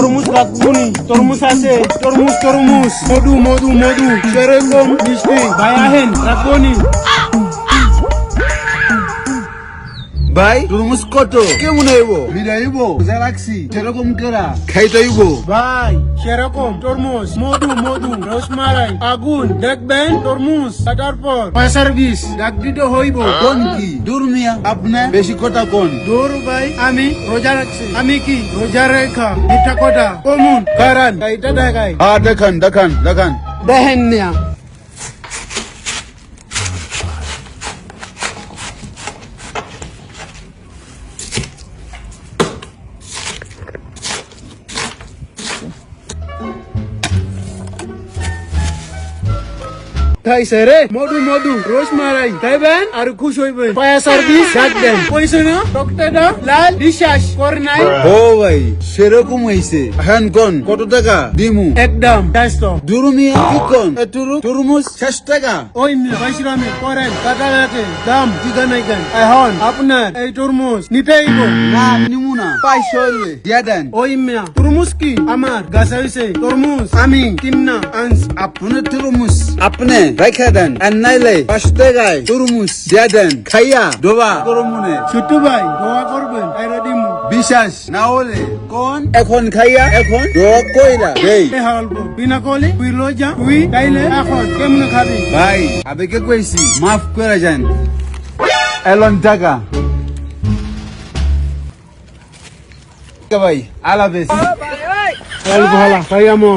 তরমুজ রাখবুনি, তরমুজ আছে, তরমুজ তরমুজ, মধু মধু মধু, সেরকম মিষ্টি ভাই আহেন রাখবনি। ভাই তরমুজ কত কেমন হইব? মিলাইব যা রাখছি সেরকম কেরা খাইতেইব। ভাই সেরকম তরমুজ মধু মধু রসমালাই আগুন দেখবেন তরমুজ কাটার পর পয়সার বিষ ডাক দিতে হইব। কোন কি দূর মিয়া আপনি বেশি কথা কোন। দূর ভাই আমি রোজা রাখছি, আমি কি রোজা রেখা মিঠা কথা কমুন কারণ এটা দেখাই হ্যাঁ দেখান দেখান দেখান। দেখেন না খাইছে রে মধু মধু রসমালাই খাইবেন আর খুশ হইবেন। পয়সার বিষ ডাক দেন কইছে না ডক্টরটা লাল বিশ্বাস করে নাই। ও ভাই সেরকম হইছে হ্যান কোন কত টাকা দিমু? একদম 400 দূর মিয়া কি কোন এতুরু তরমুজ 6 টাকা। ওই পয়সামে করেন টাকা রাখে দাম দিগা নাই কেন। এখন আপনার এই তরমুজ নিতেই গো না নিমু না 500 হইলে দিয়া দেন। ওই মিয়া তরমুজ কি আমার গাছ হইছে তরমুজ আমি কিন্না আনছি। আপনার তরমুজ আপনি রাখা দেন আর নাইলে 5 টাকায় তরমুজ দিয়া দেন খাইয়া দোয়া করো মনে। ছোট্টু ভাই দোয়া করবেন এরা দিমু বিশ্বাস না হলে কোন এখন খাইয়া এখন দোয়া কইরা দেই। এ হালবো বিনা কলে তুই লই যা তুই তাইলে এখন কেমনে খাবি? ভাই আবেকে কইছি মাফ করে যান। এলন টাকা ভাই আলাবেস। ভালো খাইয়ামো।